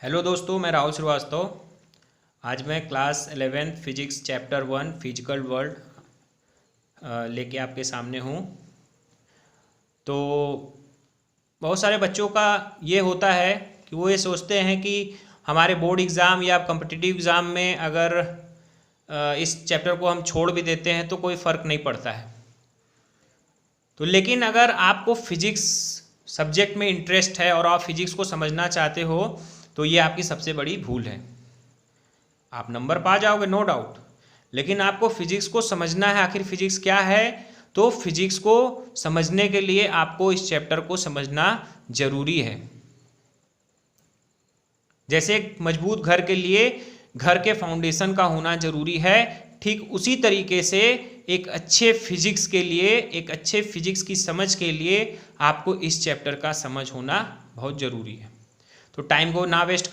Hello दोस्तों, मैं राहुल श्रीवास्तव। आज मैं class 11 physics chapter 1 physical world लेके आपके सामने हूँ। तो बहुत सारे बच्चों का ये होता है कि वो ये सोचते हैं कि हमारे बोर्ड एग्ज़ाम या कम्पिटिटिव एग्ज़ाम में अगर इस चैप्टर को हम छोड़ भी देते हैं तो कोई फ़र्क नहीं पड़ता है। तो लेकिन अगर आपको फिजिक्स सब्जेक्ट में इंटरेस्ट है और आप फिजिक्स को समझना चाहते हो तो ये आपकी सबसे बड़ी भूल है। आप नंबर पा जाओगे, नो डाउट, लेकिन आपको फिजिक्स को समझना है। आखिर फिजिक्स क्या है? तो फिजिक्स को समझने के लिए आपको इस चैप्टर को समझना जरूरी है। जैसे एक मजबूत घर के लिए घर के फाउंडेशन का होना जरूरी है, ठीक उसी तरीके से एक अच्छे फिजिक्स के लिए, एक अच्छे फिजिक्स की समझ के लिए आपको इस चैप्टर का समझ होना बहुत ज़रूरी है। तो टाइम को ना वेस्ट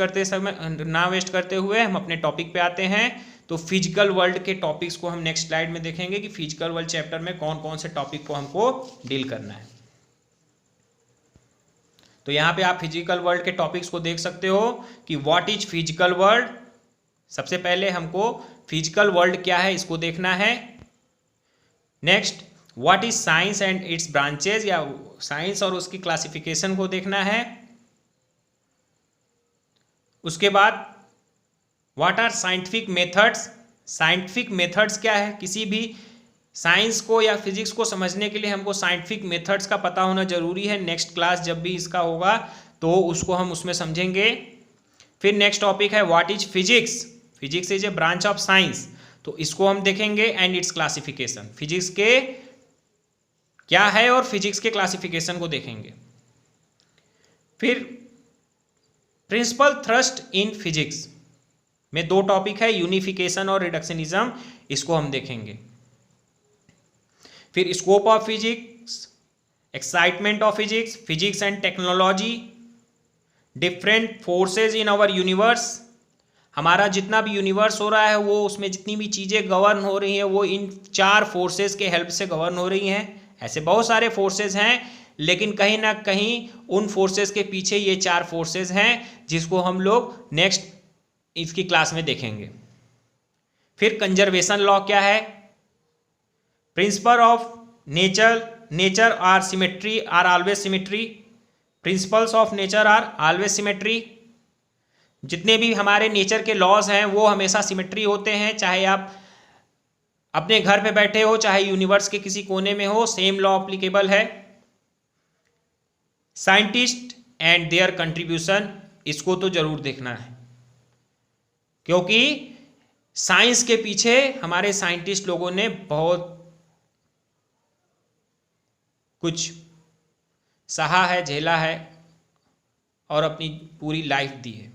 करते हुए हम अपने टॉपिक पे आते हैं। तो फिजिकल वर्ल्ड के टॉपिक्स को हम नेक्स्ट स्लाइड में देखेंगे कि फिजिकल वर्ल्ड चैप्टर में कौन कौन से टॉपिक को हमको डील करना है। तो यहाँ पे आप फिजिकल वर्ल्ड के टॉपिक्स को देख सकते हो कि व्हाट इज फिजिकल वर्ल्ड। सबसे पहले हमको फिजिकल वर्ल्ड क्या है इसको देखना है। Next, what is science and its branches, या साइंस और उसकी क्लासिफिकेशन को देखना है। उसके बाद what are scientific methods, scientific methods क्या है। किसी भी साइंस को या फिजिक्स को समझने के लिए हमको साइंटिफिक मेथड्स का पता होना जरूरी है। नेक्स्ट क्लास जब भी इसका होगा तो उसको हम उसमें समझेंगे। फिर नेक्स्ट टॉपिक है what is physics, physics is a branch of science, तो इसको हम देखेंगे। एंड इट्स क्लासिफिकेशन, फिजिक्स के क्या है और फिजिक्स के क्लासिफिकेशन को देखेंगे। फिर प्रिंसिपल थ्रस्ट इन फिजिक्स में दो टॉपिक है, यूनिफिकेशन और रिडक्शनिज्म, इसको हम देखेंगे। फिर scope of physics, excitement of physics, physics and technology, different forces in our universe. हमारा जितना भी यूनिवर्स हो रहा है वो उसमें जितनी भी चीज़ें गवर्न हो रही हैं वो इन चार फोर्सेज के हेल्प से गवर्न हो रही हैं। ऐसे बहुत सारे फोर्सेज हैं, लेकिन कहीं ना कहीं उन फोर्सेज के पीछे ये चार फोर्सेज हैं जिसको हम लोग नेक्स्ट इसकी क्लास में देखेंगे। फिर कंजर्वेशन लॉ क्या है, principle of nature are symmetry are always symmetry, principles of nature are always symmetry. जितने भी हमारे नेचर के लॉज हैं वो हमेशा सिमेट्री होते हैं, चाहे आप अपने घर पे बैठे हो चाहे यूनिवर्स के किसी कोने में हो, सेम लॉ अप्लीकेबल है। साइंटिस्ट एंड देयर कंट्रीब्यूशन, इसको तो जरूर देखना है क्योंकि साइंस के पीछे हमारे साइंटिस्ट लोगों ने बहुत कुछ सहा है, झेला है और अपनी पूरी लाइफ दी है।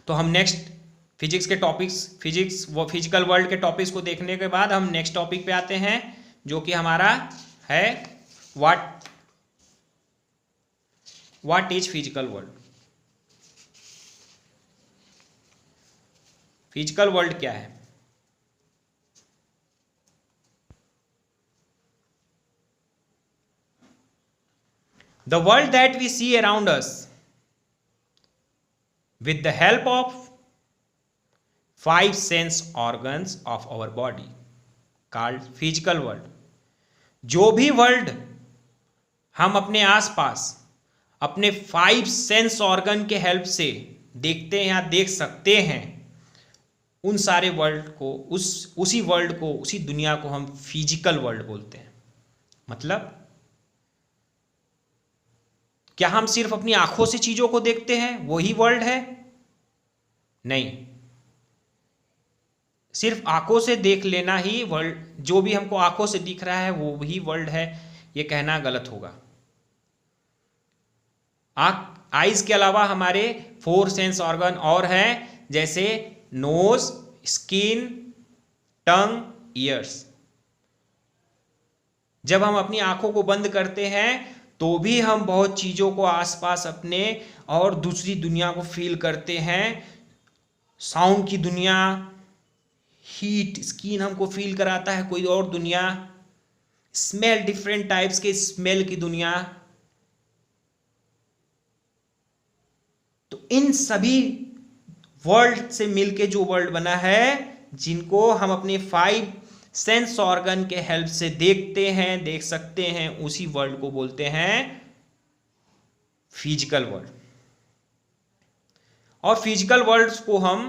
तो हम नेक्स्ट फिजिक्स के टॉपिक्स, फिजिकल वर्ल्ड के टॉपिक्स को देखने के बाद हम नेक्स्ट टॉपिक पे आते हैं जो कि हमारा है what is physical world. Physical world क्या है? The world that we see around us with the help of 5 sense organs of our body called physical world। जो भी वर्ल्ड हम अपने आसपास अपने 5 सेंस ऑर्गन के हेल्प से देखते हैं या देख सकते हैं, उन सारे वर्ल्ड को, उसी वर्ल्ड को, उसी दुनिया को हम फिजिकल वर्ल्ड बोलते हैं। मतलब क्या हम सिर्फ अपनी आंखों से चीजों को देखते हैं वही वर्ल्ड है? नहीं, सिर्फ आंखों से देख लेना ही वर्ल्ड, जो भी हमको आंखों से दिख रहा है वो वही वर्ल्ड है, ये कहना गलत होगा। आईज के अलावा हमारे 4 सेंस ऑर्गन और हैं, जैसे नोज, स्किन, टंग, ईयर्स। जब हम अपनी आंखों को बंद करते हैं तो भी हम बहुत चीज़ों को आसपास अपने और दूसरी दुनिया को फील करते हैं। साउंड की दुनिया, हीट, स्किन हमको फील कराता है कोई और दुनिया, स्मेल, डिफरेंट टाइप्स के स्मेल की दुनिया। तो इन सभी वर्ल्ड से मिलके जो वर्ल्ड बना है, जिनको हम अपने 5 सेंस ऑर्गन के हेल्प से देखते हैं, देख सकते हैं, उसी वर्ल्ड को बोलते हैं फिजिकल वर्ल्ड। और फिजिकल वर्ल्ड को हम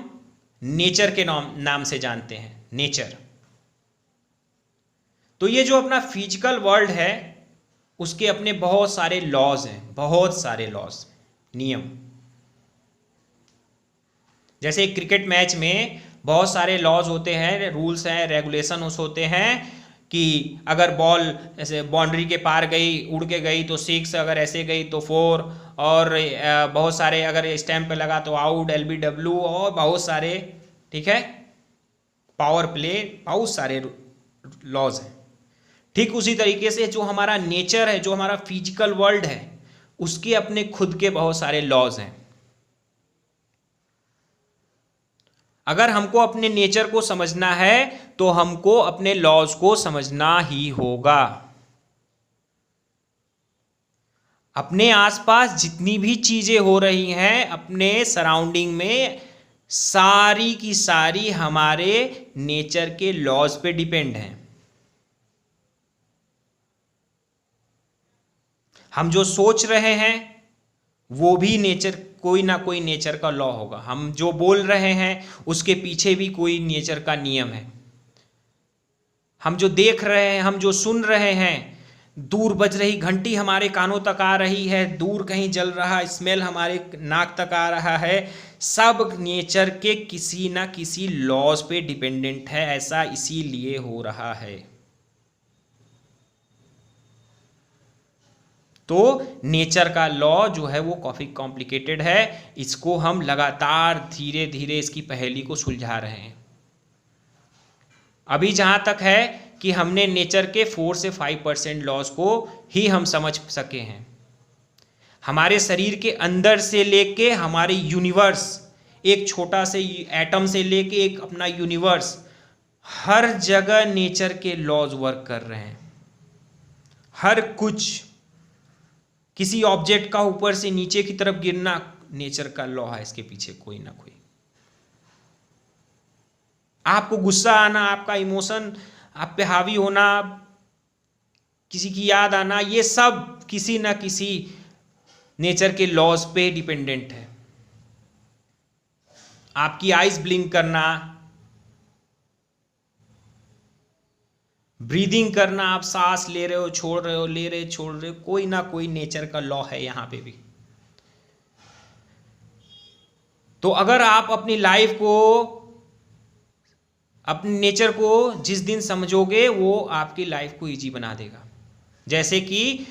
नेचर के नाम से जानते हैं, नेचर। तो ये जो अपना फिजिकल वर्ल्ड है उसके अपने बहुत सारे लॉज हैं, बहुत सारे लॉज, नियम। जैसे क्रिकेट मैच में बहुत सारे लॉज होते हैं, रूल्स हैं, रेगुलेशंस होते हैं कि अगर बॉल ऐसे बाउंड्री के पार गई, उड़ के गई तो 6, अगर ऐसे गई तो 4, और बहुत सारे अगर स्टैम्प पे लगा तो आउट, LBW, और बहुत सारे, ठीक है, पावर प्ले, बहुत सारे लॉज हैं। ठीक उसी तरीके से जो हमारा नेचर है, जो हमारा फिजिकल वर्ल्ड है, उसके अपने खुद के बहुत सारे लॉज हैं। अगर हमको अपने नेचर को समझना है तो हमको अपने लॉज को समझना ही होगा। अपने आसपास जितनी भी चीजें हो रही हैं अपने सराउंडिंग में, सारी की सारी हमारे नेचर के लॉज पे डिपेंड हैं। हम जो सोच रहे हैं वो भी नेचर, कोई ना कोई नेचर का लॉ होगा। हम जो बोल रहे हैं उसके पीछे भी कोई नेचर का नियम है। हम जो देख रहे हैं, हम जो सुन रहे हैं, दूर बज रही घंटी हमारे कानों तक आ रही है, दूर कहीं जल रहा स्मेल हमारे नाक तक आ रहा है, सब नेचर के किसी ना किसी लॉज पे डिपेंडेंट है। ऐसा इसीलिए हो रहा है। तो नेचर का लॉ जो है वो काफ़ी कॉम्प्लिकेटेड है। इसको हम लगातार धीरे धीरे इसकी पहेली को सुलझा रहे हैं। अभी जहाँ तक है कि हमने नेचर के 4 से 5% लॉज को ही हम समझ सके हैं। हमारे शरीर के अंदर से लेके हमारे यूनिवर्स, एक छोटा से एटम से लेके एक अपना यूनिवर्स, हर जगह नेचर के लॉज वर्क कर रहे हैं। हर कुछ, किसी ऑब्जेक्ट का ऊपर से नीचे की तरफ गिरना नेचर का लॉ है, इसके पीछे कोई ना कोई। आपको गुस्सा आना, आपका इमोशन आप पे हावी होना, किसी की याद आना, ये सब किसी ना किसी नेचर के लॉज पे डिपेंडेंट है। आपकी आइज ब्लिंक करना, ब्रीदिंग करना, आप सांस ले रहे हो, छोड़ रहे हो, ले रहे छोड़ रहे हो, कोई ना कोई नेचर का लॉ है यहां पे भी। तो अगर आप अपनी लाइफ को, अपने नेचर को जिस दिन समझोगे वो आपकी लाइफ को इजी बना देगा। जैसे कि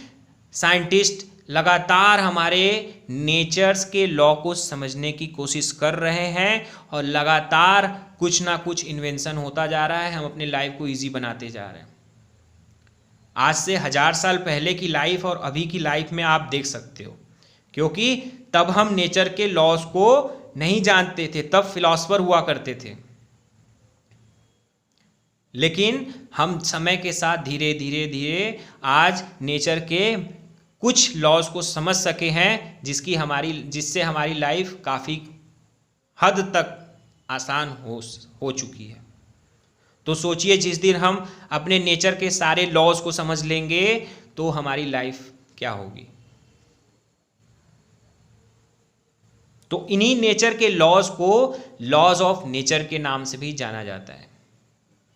साइंटिस्ट लगातार हमारे नेचर्स के लॉ को समझने की कोशिश कर रहे हैं और लगातार कुछ ना कुछ इन्वेंशन होता जा रहा है, हम अपनी लाइफ को इजी बनाते जा रहे हैं। आज से 1000 साल पहले की लाइफ और अभी की लाइफ में आप देख सकते हो, क्योंकि तब हम नेचर के लॉज को नहीं जानते थे, तब फिलॉसफर हुआ करते थे। लेकिन हम समय के साथ धीरे धीरे धीरे आज नेचर के कुछ लॉज को समझ सके हैं, जिससे हमारी लाइफ काफ़ी हद तक आसान हो चुकी है। तो सोचिए, जिस दिन हम अपने नेचर के सारे लॉज को समझ लेंगे तो हमारी लाइफ क्या होगी। तो इन्हीं नेचर के लॉज को लॉज ऑफ नेचर के नाम से भी जाना जाता है,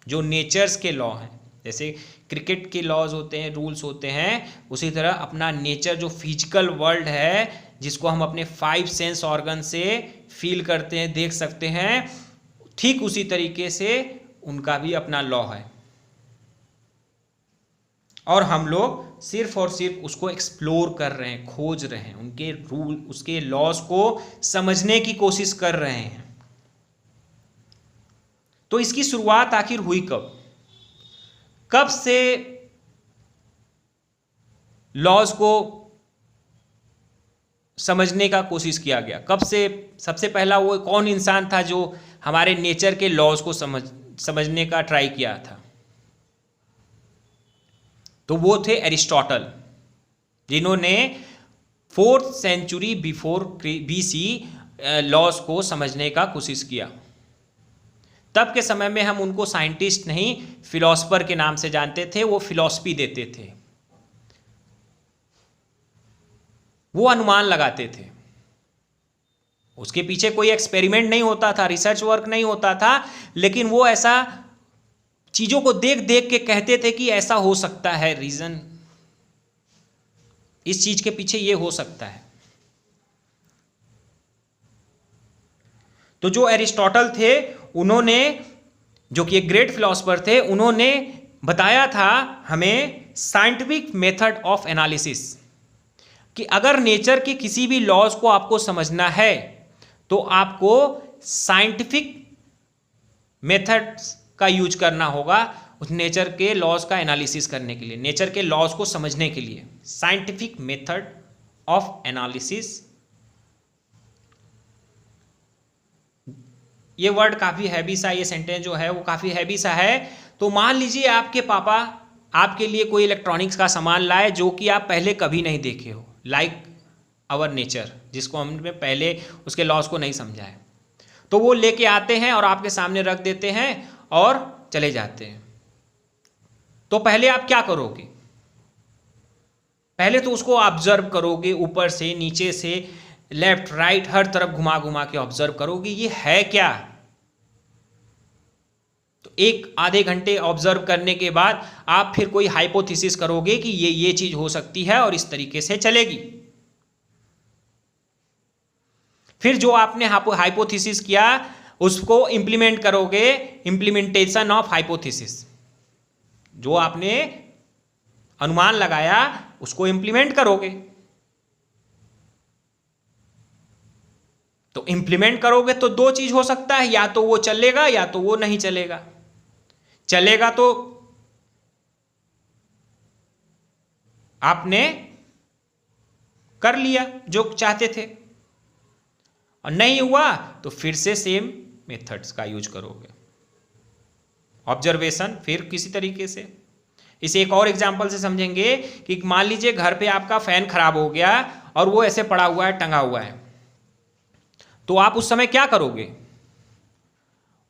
जो नेचर्स के लॉ हैं। जैसे क्रिकेट के लॉज होते हैं, रूल्स होते हैं, उसी तरह अपना नेचर जो फिजिकल वर्ल्ड है, जिसको हम अपने 5 सेंस ऑर्गन से फील करते हैं, देख सकते हैं, ठीक उसी तरीके से उनका भी अपना लॉ है। और हम लोग सिर्फ और सिर्फ उसको एक्सप्लोर कर रहे हैं, खोज रहे हैं, उनके रूल, उसके लॉज को समझने की कोशिश कर रहे हैं। तो इसकी शुरुआत आखिर हुई कब से लॉज को समझने का कोशिश किया गया? कब से सबसे पहला वो कौन इंसान था जो हमारे नेचर के लॉज को समझने का ट्राई किया था? तो वो थे एरिस्टोटल, जिन्होंने 4th century before BC laws को समझने का कोशिश किया। तब के समय में हम उनको साइंटिस्ट नहीं फिलोसफर के नाम से जानते थे, वो फिलॉसफी देते थे, वो अनुमान लगाते थे, उसके पीछे कोई एक्सपेरिमेंट नहीं होता था, रिसर्च वर्क नहीं होता था, लेकिन वो ऐसा चीजों को देख देख के कहते थे कि ऐसा हो सकता है, रीजन इस चीज के पीछे ये हो सकता है। तो जो एरिस्टोटल थे, उन्होंने, जो कि एक ग्रेट फिलोसफर थे, उन्होंने बताया था हमें साइंटिफिक मेथड ऑफ एनालिसिस, कि अगर नेचर के किसी भी लॉज को आपको समझना है तो आपको साइंटिफिक मेथड्स का यूज करना होगा उस नेचर के लॉज का एनालिसिस करने के लिए, नेचर के लॉज को समझने के लिए। साइंटिफिक मेथड ऑफ एनालिसिस, ये वर्ड काफी हैवी सा, ये सेंटेंस जो है वो काफी हैवी सा है। तो मान लीजिए आपके पापा आपके लिए कोई इलेक्ट्रॉनिक्स का सामान लाए जो कि आप पहले कभी नहीं देखे हो, लाइक आवर नेचर, जिसको हमने पहले उसके लॉज को नहीं समझा है, तो वो लेके आते हैं और आपके सामने रख देते हैं और चले जाते हैं। तो पहले आप क्या करोगे? पहले तो उसको ऑब्जर्व करोगे, ऊपर से नीचे से लेफ्ट राइट हर तरफ घुमा घुमा के ऑब्जर्व करोगे, ये है क्या। तो एक आधे घंटे ऑब्जर्व करने के बाद आप फिर कोई हाइपोथेसिस करोगे कि ये चीज हो सकती है और इस तरीके से चलेगी। फिर जो आपने हाइपोथेसिस किया उसको इंप्लीमेंट करोगे, इंप्लीमेंटेशन ऑफ हाइपोथेसिस, जो आपने अनुमान लगाया उसको इंप्लीमेंट करोगे। तो इंप्लीमेंट करोगे तो दो चीज हो सकता है, या तो वो चलेगा या तो वो नहीं चलेगा। चलेगा तो आपने कर लिया जो चाहते थे, और नहीं हुआ तो फिर से सेम मेथड्स का यूज करोगे, ऑब्जर्वेशन, फिर किसी तरीके से। इसे एक और एग्जांपल से समझेंगे कि मान लीजिए घर पे आपका फैन खराब हो गया और वो ऐसे पड़ा हुआ है, टंगा हुआ है, तो आप उस समय क्या करोगे?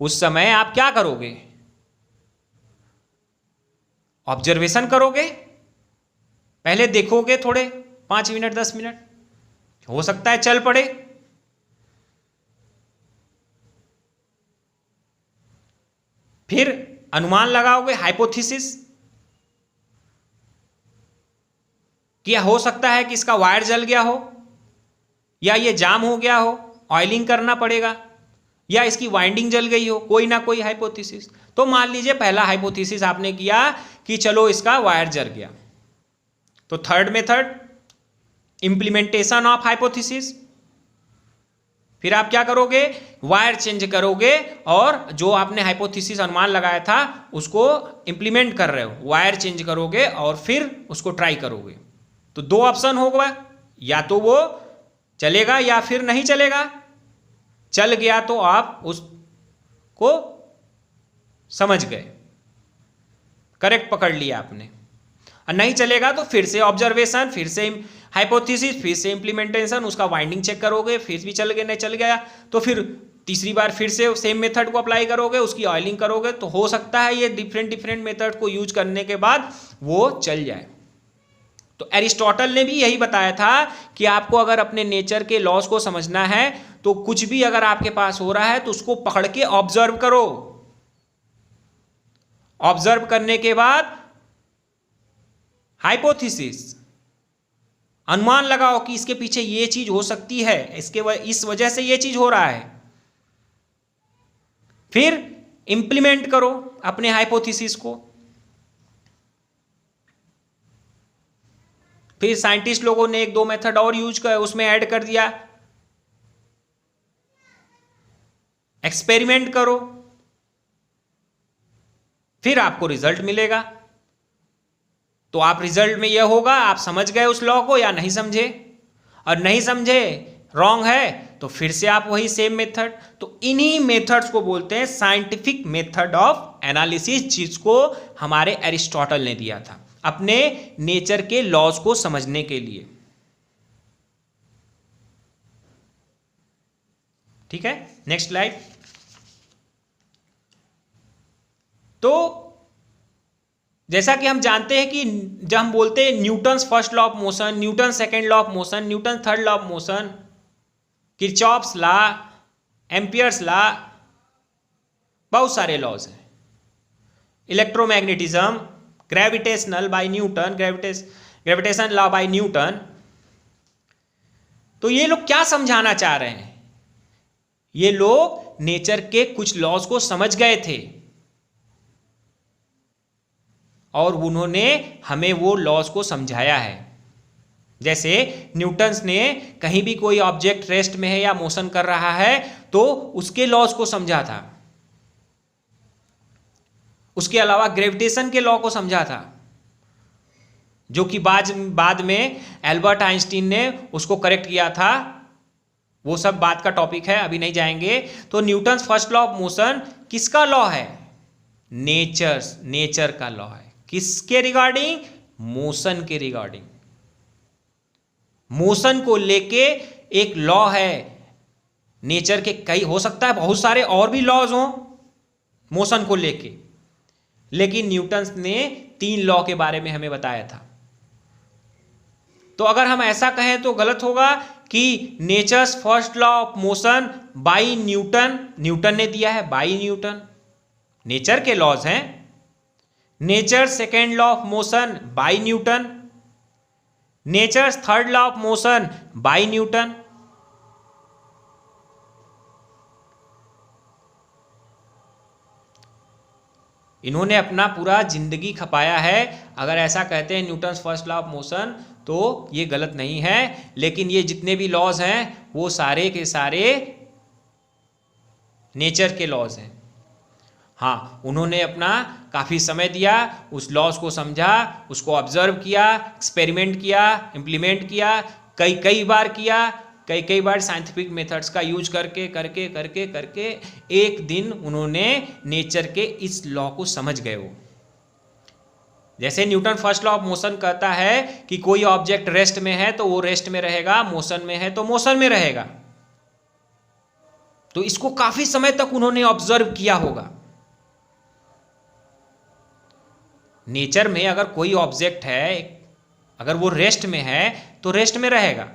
उस समय आप क्या करोगे? ऑब्जर्वेशन करोगे, पहले देखोगे थोड़े 5 मिनट 10 मिनट, हो सकता है चल पड़े, फिर अनुमान लगाओगे, हाइपोथेसिस, कि हो सकता है कि इसका वायर जल गया हो, या ये जाम हो गया हो, ऑयलिंग करना पड़ेगा, या इसकी वाइंडिंग जल गई हो, कोई ना कोई हाइपोथेसिस। तो मान लीजिए पहला हाइपोथेसिस आपने किया कि चलो इसका वायर जल गया, तो third method implementation of hypothesis, फिर आप क्या करोगे? वायर चेंज करोगे और जो आपने हाइपोथेसिस अनुमान लगाया था उसको इंप्लीमेंट कर रहे हो, वायर चेंज करोगे और फिर उसको ट्राई करोगे। तो दो ऑप्शन होगा, या तो वो चलेगा या फिर नहीं चलेगा। चल गया तो आप उसको समझ गए, करेक्ट पकड़ लिया आपने, और नहीं चलेगा तो फिर से ऑब्जर्वेशन, फिर से हाइपोथेसिस, फिर से इंप्लीमेंटेशन, उसका वाइंडिंग चेक करोगे, फिर भी चल गया नहीं चल गया तो फिर तीसरी बार फिर से सेम मेथड को अप्लाई करोगे, उसकी ऑयलिंग करोगे। तो हो सकता है ये डिफरेंट मेथड को यूज करने के बाद वो चल जाए। तो एरिस्टोटल ने भी यही बताया था कि आपको अगर अपने नेचर के लॉज को समझना है तो कुछ भी अगर आपके पास हो रहा है तो उसको पकड़ के ऑब्जर्व करो, ऑब्जर्व करने के बाद हाइपोथेसिस, अनुमान लगाओ कि इसके पीछे ये चीज हो सकती है, इस वजह से ये चीज हो रहा है, फिर इंप्लीमेंट करो अपने हाइपोथेसिस को। फिर साइंटिस्ट लोगों ने एक दो मेथड और यूज कर उसमें ऐड कर दिया, एक्सपेरिमेंट करो, फिर आपको रिजल्ट मिलेगा। तो आप रिजल्ट में यह होगा आप समझ गए उस लॉ को या नहीं समझे, और नहीं समझे, रॉन्ग है, तो फिर से आप वही सेम मेथड। तो इन्हीं मेथड्स को बोलते हैं साइंटिफिक मेथड ऑफ एनालिसिस, जिसको हमारे एरिस्टोटल ने दिया था अपने नेचर के लॉज को समझने के लिए। ठीक है, नेक्स्ट स्लाइड। तो जैसा कि हम जानते हैं कि जब हम बोलते हैं Newton's first law of motion, Newton second law of motion, Newton third law of motion, Kirchhoff's law, Ampere's law, बहुत सारे लॉज हैं, electromagnetism, gravitational by Newton, gravitation law by Newton. तो ये लोग क्या समझाना चाह रहे हैं? ये लोग नेचर के कुछ लॉज को समझ गए थे और उन्होंने हमें वो लॉज को समझाया है। जैसे न्यूटन्स ने कहीं भी कोई ऑब्जेक्ट रेस्ट में है या मोशन कर रहा है तो उसके लॉज को समझा था। उसके अलावा ग्रेविटेशन के लॉ को समझा था, जो कि बाद में एल्बर्ट आइंस्टीन ने उसको करेक्ट किया था। वो सब बात का टॉपिक है, अभी नहीं जाएंगे। तो Newton's first law of motion किसका लॉ है? नेचर का लॉ है। किसके रिगार्डिंग? मोशन के रिगार्डिंग। मोशन को लेके एक लॉ है नेचर के। कई हो सकता है बहुत सारे और भी लॉज हों मोशन को लेके, लेकिन न्यूटन्स ने 3 लॉ के बारे में हमें बताया था। तो अगर हम ऐसा कहें तो गलत होगा कि nature's first law of motion by Newton, Newton ने दिया है, बाय न्यूटन, नेचर के लॉज हैं। Nature second law of motion by Newton, nature's third law of motion by Newton. इन्होंने अपना पूरा जिंदगी खपाया है। अगर ऐसा कहते हैं Newton's first law of motion तो ये गलत नहीं है, लेकिन ये जितने भी लॉज हैं वो सारे के सारे नेचर के लॉज हैं। हाँ, उन्होंने अपना काफ़ी समय दिया, उस लॉज को समझा, उसको ऑब्जर्व किया, एक्सपेरिमेंट किया, इम्प्लीमेंट किया, कई बार किया, कई बार साइंटिफिक मेथड्स का यूज करके एक दिन उन्होंने नेचर के इस लॉ को समझ गए। वो जैसे Newton first law of motion कहता है कि कोई ऑब्जेक्ट रेस्ट में है तो वो रेस्ट में रहेगा, मोशन में है तो मोशन में रहेगा। तो इसको काफी समय तक उन्होंने ऑब्जर्व किया होगा। नेचर में अगर कोई ऑब्जेक्ट है, अगर वो रेस्ट में है तो रेस्ट में रहेगा।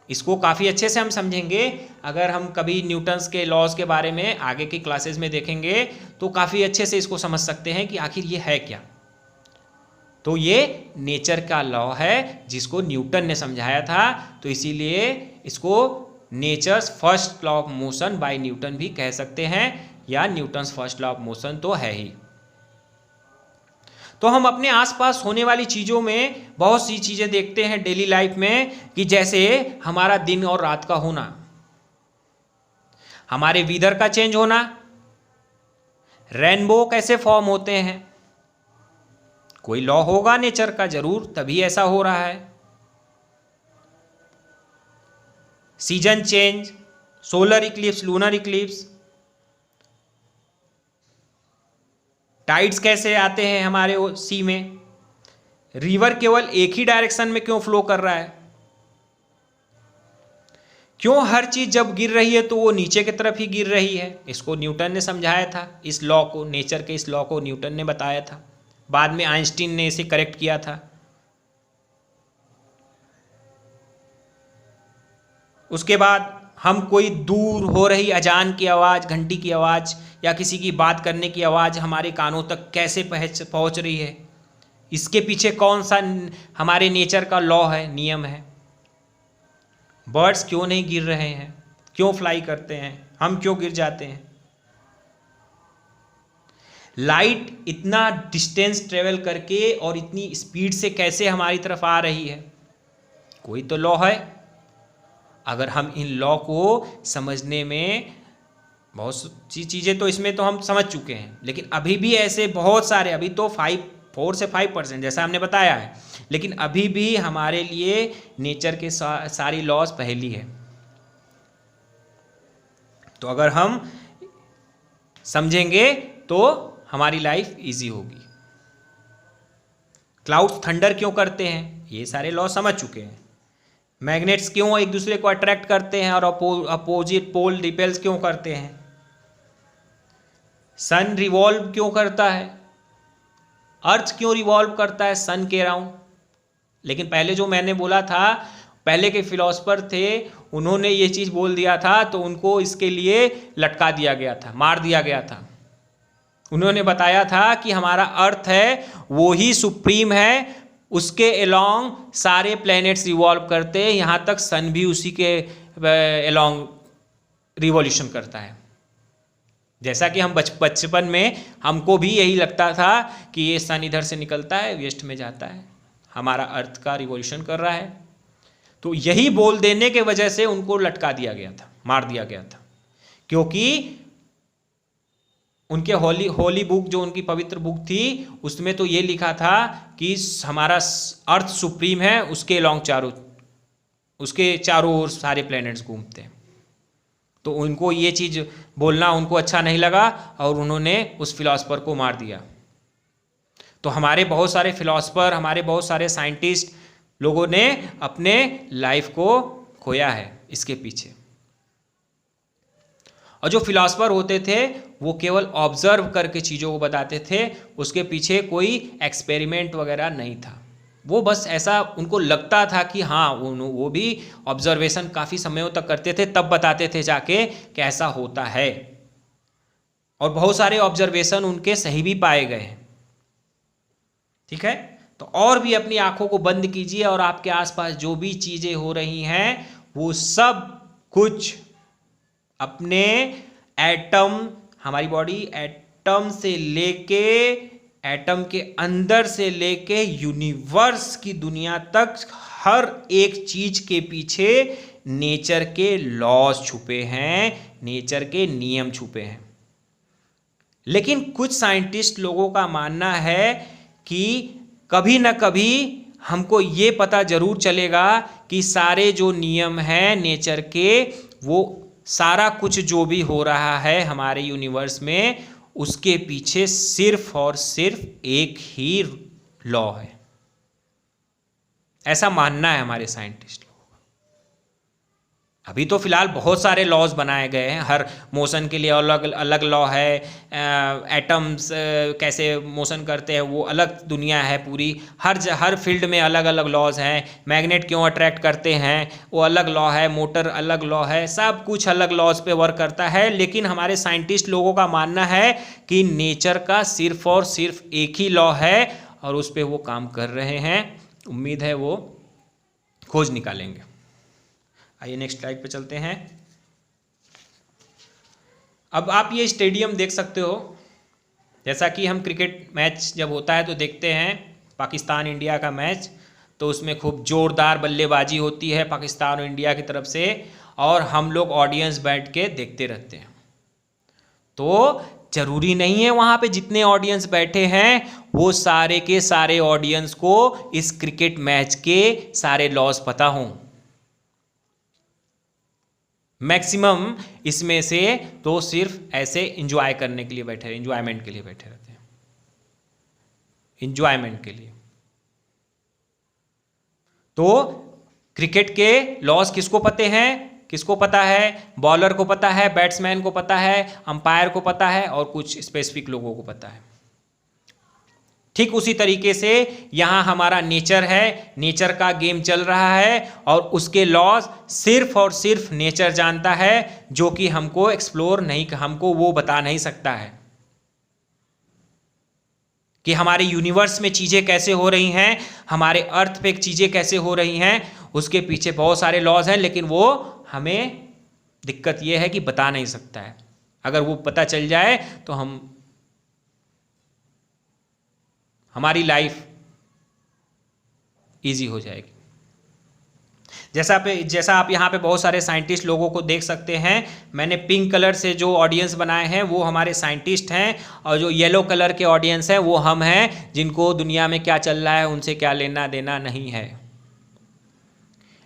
इसको काफ़ी अच्छे से हम समझेंगे। अगर हम कभी न्यूटन्स के लॉज के बारे में आगे की क्लासेस में देखेंगे तो काफ़ी अच्छे से इसको समझ सकते हैं कि आखिर ये है क्या। तो ये नेचर का लॉ है जिसको न्यूटन ने समझाया था, तो इसीलिए इसको nature's first law of motion by Newton भी कह सकते हैं, या Newton's first law of motion तो है ही। तो हम अपने आसपास होने वाली चीज़ों में बहुत सी चीज़ें देखते हैं डेली लाइफ में, कि जैसे हमारा दिन और रात का होना, हमारे वेदर का चेंज होना, रेनबो कैसे फॉर्म होते हैं। कोई लॉ होगा नेचर का जरूर, तभी ऐसा हो रहा है। Season change, solar Eclipse, lunar Eclipse, tides कैसे आते हैं हमारे सी में, रिवर केवल एक ही डायरेक्शन में क्यों फ्लो कर रहा है, क्यों हर चीज जब गिर रही है तो वो नीचे की तरफ ही गिर रही है। इसको न्यूटन ने समझाया था, इस लॉ को, नेचर के इस लॉ को न्यूटन ने बताया था। बाद में आइंस्टीन ने इसे करेक्ट किया था। उसके बाद हम कोई दूर हो रही अजान की आवाज़, घंटी की आवाज़ या किसी की बात करने की आवाज़ हमारे कानों तक कैसे पहुंच रही है, इसके पीछे कौन सा हमारे नेचर का लॉ है, नियम है। बर्ड्स क्यों नहीं गिर रहे हैं, क्यों फ्लाई करते हैं, हम क्यों गिर जाते हैं। लाइट इतना डिस्टेंस ट्रेवल करके और इतनी स्पीड से कैसे हमारी तरफ आ रही है, कोई तो लॉ है। अगर हम इन लॉ को समझने में, बहुत सी चीज़ें तो इसमें तो हम समझ चुके हैं, लेकिन अभी भी ऐसे बहुत सारे, अभी तो 4 से 5% जैसा हमने बताया है, लेकिन अभी भी हमारे लिए नेचर के सारी लॉज पहेली है। तो अगर हम समझेंगे तो हमारी लाइफ इजी होगी। क्लाउड्स थंडर क्यों करते हैं, ये सारे लॉ समझ चुके हैं। मैग्नेट्स क्यों एक दूसरे को अट्रैक्ट करते हैं और अपोजिट पोल रिपेल्स क्यों करते हैं? सन रिवॉल्व क्यों करता है? अर्थ क्यों रिवॉल्व करता है सन के अराउंड? लेकिन पहले जो मैंने बोला था, पहले के फिलोसफर थे, उन्होंने ये चीज़ बोल दिया था तो उनको इसके लिए लटका दिया गया था, मार दिया गया था। उन्होंने बताया था कि हमारा अर्थ है वो ही सुप्रीम है, उसके अलोंग सारे प्लैनेट्स रिवॉल्व करते हैं, यहाँ तक सन भी उसी के अलोंग रिवॉल्यूशन करता है। जैसा कि हम बचपन में हमको भी यही लगता था कि ये सन इधर से निकलता है, वेस्ट में जाता है, हमारा अर्थ का रिवॉल्यूशन कर रहा है। तो यही बोल देने के वजह से उनको लटका दिया गया था, मार दिया गया था, क्योंकि उनके होली बुक, जो उनकी पवित्र बुक थी, उसमें तो ये लिखा था कि हमारा अर्थ सुप्रीम है, उसके चारों ओर सारे प्लैनेट्स घूमते हैं। तो उनको ये चीज़ बोलना उनको अच्छा नहीं लगा और उन्होंने उस फिलॉसफर को मार दिया। तो हमारे बहुत सारे फिलॉसफर, हमारे बहुत सारे साइंटिस्ट लोगों ने अपने लाइफ को खोया है इसके पीछे। और जो फिलॉसफर होते थे वो केवल ऑब्जर्व करके चीज़ों को बताते थे, उसके पीछे कोई एक्सपेरिमेंट वगैरह नहीं था। वो बस ऐसा उनको लगता था कि हाँ, वो भी ऑब्जर्वेशन काफ़ी समयों तक करते थे, तब बताते थे जाके कि ऐसा होता है। और बहुत सारे ऑब्जर्वेशन उनके सही भी पाए गए हैं। ठीक है, तो और भी अपनी आंखों को बंद कीजिए और आपके आसपास जो भी चीज़ें हो रही हैं वो सब कुछ अपने एटम, हमारी बॉडी एटम से लेके, एटम के अंदर से लेके यूनिवर्स की दुनिया तक, हर एक चीज़ के पीछे नेचर के लॉज छुपे हैं, नेचर के नियम छुपे हैं। लेकिन कुछ साइंटिस्ट लोगों का मानना है कि कभी ना कभी हमको ये पता जरूर चलेगा कि सारे जो नियम हैं नेचर के, वो सारा कुछ जो भी हो रहा है हमारे यूनिवर्स में, उसके पीछे सिर्फ और सिर्फ एक ही लॉ है। ऐसा मानना है हमारे साइंटिस्ट लोगों का। अभी तो फिलहाल बहुत सारे लॉज बनाए गए हैं, हर मोशन के लिए अलग अलग लॉ है, एटम्स कैसे मोशन करते हैं वो अलग दुनिया है पूरी, हर फील्ड में अलग अलग लॉज हैं। मैग्नेट क्यों अट्रैक्ट करते हैं वो अलग लॉ है, मोटर अलग लॉ है, सब कुछ अलग लॉज पे वर्क करता है। लेकिन हमारे साइंटिस्ट लोगों का मानना है कि नेचर का सिर्फ और सिर्फ एक ही लॉ है और उस पर वो काम कर रहे हैं। उम्मीद है वो खोज निकालेंगे। आइए नेक्स्ट स्लाइड पे चलते हैं। अब आप ये स्टेडियम देख सकते हो, जैसा कि हम क्रिकेट मैच जब होता है तो देखते हैं, पाकिस्तान इंडिया का मैच, तो उसमें खूब ज़ोरदार बल्लेबाजी होती है पाकिस्तान और इंडिया की तरफ से, और हम लोग ऑडियंस बैठ के देखते रहते हैं। तो ज़रूरी नहीं है वहाँ पे जितने ऑडियंस बैठे हैं वो सारे के सारे ऑडियंस को इस क्रिकेट मैच के सारे लॉज पता हों। मैक्सिमम इसमें से तो सिर्फ ऐसे इंजॉय करने के लिए बैठे, इंजॉयमेंट के लिए बैठे रहते हैं, इंजॉयमेंट के लिए। तो क्रिकेट के लॉज किसको पते हैं? किसको पता है? बॉलर को पता है, बैट्समैन को पता है, अंपायर को पता है और कुछ स्पेसिफिक लोगों को पता है। ठीक उसी तरीके से यहाँ हमारा नेचर है, नेचर का गेम चल रहा है और उसके लॉज सिर्फ और सिर्फ नेचर जानता है, जो कि हमको एक्सप्लोर नहीं, हमको वो बता नहीं सकता है कि हमारे यूनिवर्स में चीज़ें कैसे हो रही हैं, हमारे अर्थ पे चीज़ें कैसे हो रही हैं। उसके पीछे बहुत सारे लॉज हैं, लेकिन वो हमें दिक्कत ये है कि बता नहीं सकता है। अगर वो पता चल जाए तो हमारी लाइफ इजी हो जाएगी। जैसा आप यहाँ पे बहुत सारे साइंटिस्ट लोगों को देख सकते हैं। मैंने पिंक कलर से जो ऑडियंस बनाए हैं वो हमारे साइंटिस्ट हैं, और जो येलो कलर के ऑडियंस हैं वो हम हैं, जिनको दुनिया में क्या चल रहा है उनसे क्या लेना देना नहीं है।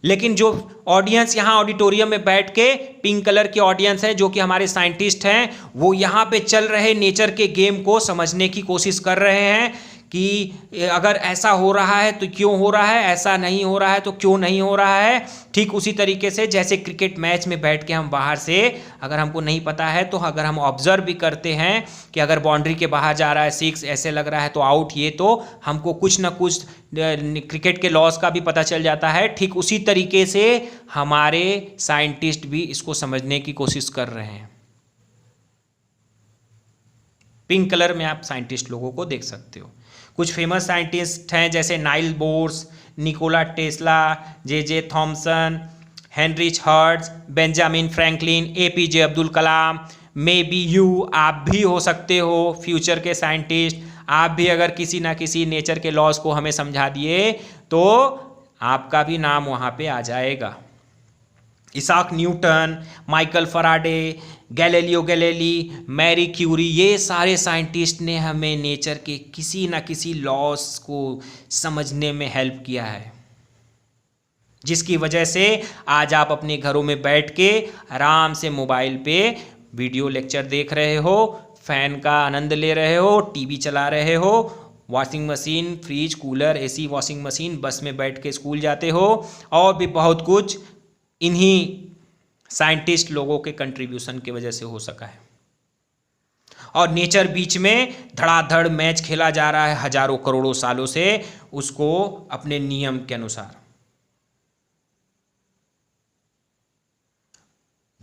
लेकिन जो ऑडियंस यहाँ ऑडिटोरियम में बैठ के पिंक कलर के ऑडियंस है, जो कि हमारे साइंटिस्ट हैं, वो यहाँ पे चल रहे नेचर के गेम को समझने की कोशिश कर रहे हैं कि अगर ऐसा हो रहा है तो क्यों हो रहा है, ऐसा नहीं हो रहा है तो क्यों नहीं हो रहा है। ठीक उसी तरीके से जैसे क्रिकेट मैच में बैठ के हम बाहर से अगर हमको नहीं पता है तो अगर हम ऑब्जर्व भी करते हैं कि अगर बाउंड्री के बाहर जा रहा है 6 ऐसे लग रहा है तो आउट, ये तो हमको कुछ ना कुछ क्रिकेट के लॉस का भी पता चल जाता है। ठीक उसी तरीके से हमारे साइंटिस्ट भी इसको समझने की कोशिश कर रहे हैं। पिंक कलर में आप साइंटिस्ट लोगों को देख सकते हो। कुछ फेमस साइंटिस्ट हैं जैसे Niels Bohr, Nikola Tesla, J Thomson, Heinrich Hertz, Benjamin Franklin, APJ Abdul Kalam, maybe you, आप भी हो सकते हो फ्यूचर के साइंटिस्ट। आप भी अगर किसी ना किसी नेचर के लॉज को हमें समझा दिए तो आपका भी नाम वहाँ पे आ जाएगा। Isaac Newton, Michael Faraday, Galileo Galilei, Marie Curie, ये सारे साइंटिस्ट ने हमें नेचर के किसी ना किसी लॉस को समझने में हेल्प किया है, जिसकी वजह से आज आप अपने घरों में बैठ के आराम से मोबाइल पे वीडियो लेक्चर देख रहे हो, फैन का आनंद ले रहे हो, टीवी चला रहे हो, washing machine, fridge, cooler, AC, washing machine, बस में बैठ के स्कूल जाते हो, और भी बहुत कुछ इन्हीं साइंटिस्ट लोगों के कंट्रीब्यूशन की वजह से हो सका है। और नेचर बीच में धड़ाधड़ मैच खेला जा रहा है हजारों करोड़ों सालों से, उसको अपने नियम के अनुसार।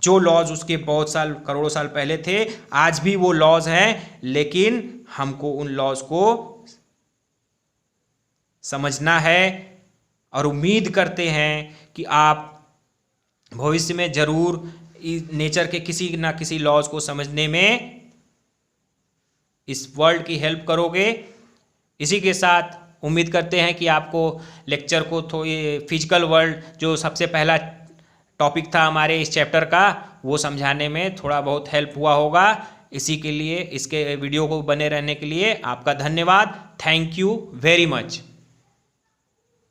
जो लॉज उसके बहुत साल, करोड़ों साल पहले थे, आज भी वो लॉज हैं, लेकिन हमको उन लॉज को समझना है और उम्मीद करते हैं कि आप भविष्य में जरूर नेचर के किसी ना किसी लॉज को समझने में इस वर्ल्ड की हेल्प करोगे। इसी के साथ उम्मीद करते हैं कि आपको लेक्चर को ये फिजिकल वर्ल्ड जो सबसे पहला टॉपिक था हमारे इस चैप्टर का, वो समझाने में थोड़ा बहुत हेल्प हुआ होगा। इसी के लिए, इसके वीडियो को बने रहने के लिए आपका धन्यवाद। Thank you very much.